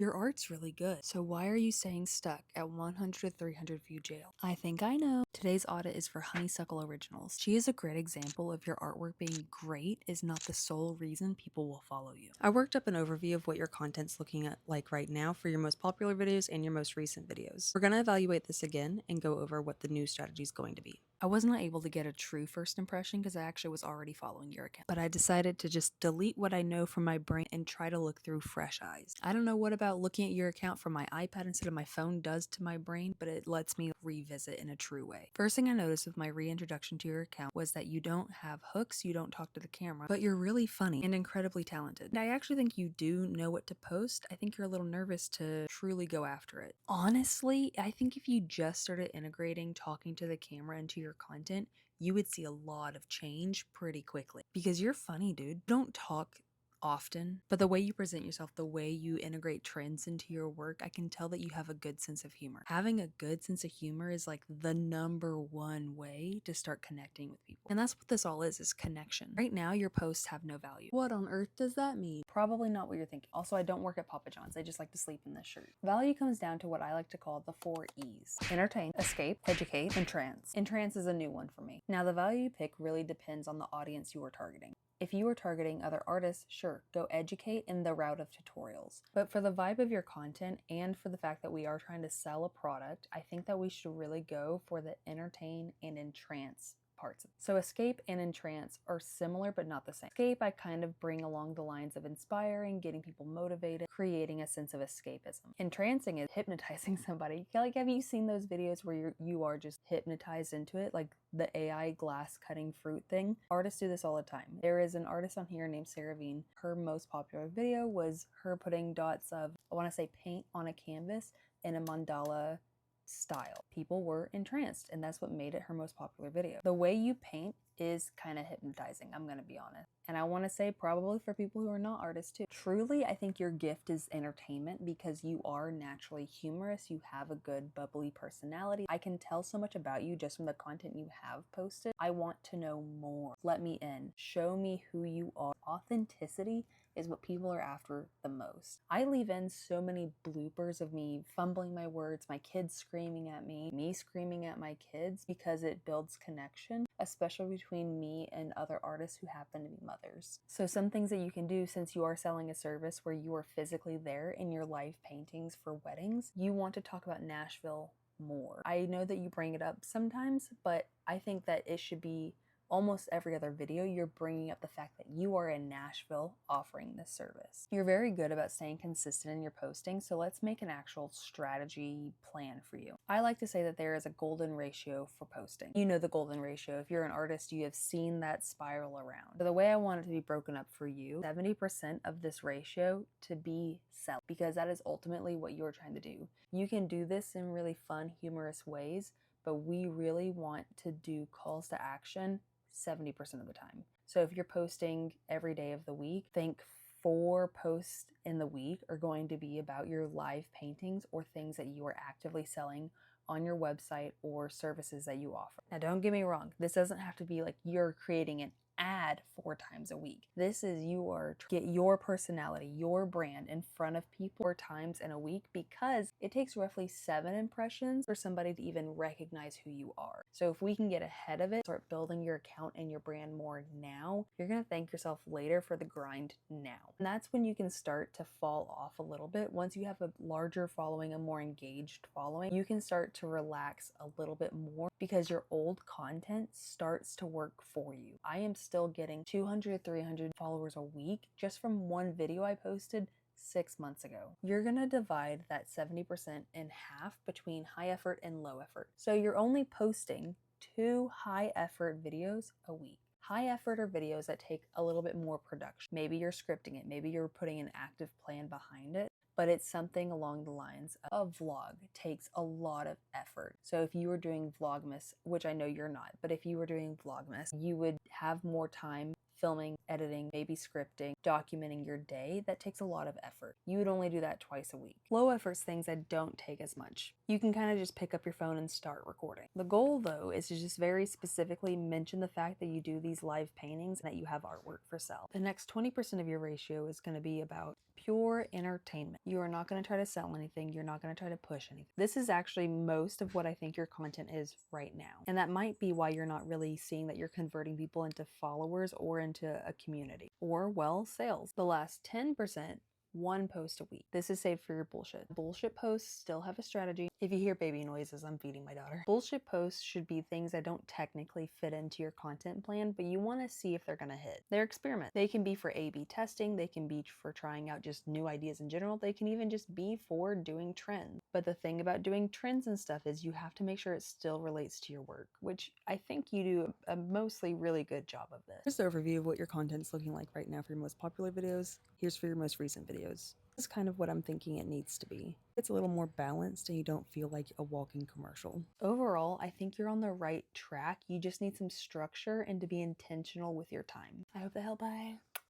Your art's really good, so why are you staying stuck at 100 to 300 view jail? I think I know. Today's audit is for Honeysuckle Originals. She is a great example of your artwork being great is not the sole reason people will follow you. I worked up an overview of what your content's looking at like right now for your most popular videos and your most recent videos. We're going to evaluate this again and go over what the new strategy is going to be. I was not able to get a true first impression because I actually was already following your account, but I decided to just delete what I know from my brain and try to look through fresh eyes. I don't know what about looking at your account from my iPad instead of my phone does to my brain, but it lets me revisit in a true way. First thing I noticed with my reintroduction to your account was that you don't have hooks, you don't talk to the camera, but you're really funny and incredibly talented. And I actually think you do know what to post. I think you're a little nervous to truly go after it. Honestly, I think if you just started integrating talking to the camera into your content, you would see a lot of change pretty quickly because you're funny, dude. Don't talk often, but the way you present yourself, the way you integrate trends into your work, I can tell that you have a good sense of humor. Having a good sense of humor is like the #1 way to start connecting with people. And that's what this all is connection. Right now, your posts have no value. What on earth does that mean? Probably not what you're thinking. Also, I don't work at Papa John's. I just like to sleep in this shirt. Value comes down to what I like to call the 4 E's. Entertain, escape, educate, and trance. And trance is a new one for me. Now, the value you pick really depends on the audience you are targeting. If you are targeting other artists, sure, go educate in the route of tutorials. But for the vibe of your content and for the fact that we are trying to sell a product, I think that we should really go for the entertain and entrance parts. So escape and entrance are similar but not the same. Escape I kind of bring along the lines of inspiring, getting people motivated, creating a sense of escapism. Entrancing is hypnotizing somebody. Like, have you seen those videos where you are just hypnotized into it? Like the AI glass cutting fruit thing? Artists do this all the time. There is an artist on here named Sarah Veen. Her most popular video was her putting dots of, I want to say, paint on a canvas in a mandala style. People were entranced, and that's what made it her most popular video. The way you paint is kind of hypnotizing, I'm gonna be honest. And I want to say probably for people who are not artists too. Truly, I think your gift is entertainment because you are naturally humorous. You have a good bubbly personality. I can tell so much about you just from the content you have posted. I want to know more. Let me in. Show me who you are. Authenticity is what people are after the most. I leave in so many bloopers of me fumbling my words, my kids screaming at me screaming at my kids, because it builds connection, especially between me and other artists who happen to be mothers. So some things that you can do, since you are selling a service where you are physically there in your live paintings for weddings, you want to talk about Nashville more. I know that you bring it up sometimes, but I think that it should be almost every other video you're bringing up the fact that you are in Nashville offering this service. You're very good about staying consistent in your posting, so let's make an actual strategy plan for you. I like to say that there is a golden ratio for posting. You know the golden ratio. If you're an artist, you have seen that spiral around. So the way I want it to be broken up for you, 70% of this ratio to be sell, because that is ultimately what you're trying to do. You can do this in really fun, humorous ways, but we really want to do calls to action 70% of the time. So if you're posting every day of the week, think 4 posts in the week are going to be about your live paintings or things that you are actively selling on your website or services that you offer. Now, don't get me wrong. This doesn't have to be like you're creating an ad 4 times a week. This is you are get your personality, your brand in front of people 4 times in a week, because it takes roughly 7 impressions for somebody to even recognize who you are. So if we can get ahead of it, start building your account and your brand more now, you're gonna thank yourself later for the grind now. And that's when you can start to fall off a little bit. Once you have a larger following, a more engaged following, you can start to relax a little bit more because your old content starts to work for you. I am still getting 200, 300 followers a week just from one video I posted 6 months ago. You're gonna divide that 70% in half between high effort and low effort. So you're only posting 2 high effort videos a week. High effort are videos that take a little bit more production. Maybe you're scripting it, maybe you're putting an active plan behind it, but it's something along the lines of vlog. It takes a lot of effort. So if you were doing Vlogmas, which I know you're not, but if you were doing Vlogmas, you would have more time filming, editing, maybe scripting, documenting your day, that takes a lot of effort. You would only do that twice a week. Low effort's things that don't take as much. You can kind of just pick up your phone and start recording. The goal though is to just very specifically mention the fact that you do these live paintings and that you have artwork for sale. The next 20% of your ratio is going to be about pure entertainment. You are not going to try to sell anything. You're not going to try to push anything. This is actually most of what I think your content is right now. And that might be why you're not really seeing that you're converting people into followers or into a community or, well, sales. The last 10%, one post a week. This is saved for your bullshit. Bullshit posts still have a strategy. If you hear baby noises, I'm feeding my daughter. Bullshit posts should be things that don't technically fit into your content plan, but you want to see if they're going to hit. They're experiments. They can be for A/B testing. They can be for trying out just new ideas in general. They can even just be for doing trends. But the thing about doing trends and stuff is you have to make sure it still relates to your work, which I think you do a mostly really good job of this. Here's the overview of what your content's looking like right now for your most popular videos. Here's for your most recent videos. This is kind of what I'm thinking it needs to be. It's a little more balanced and you don't feel like a walking commercial. Overall, I think you're on the right track. You just need some structure and to be intentional with your time. I hope that helped. Bye.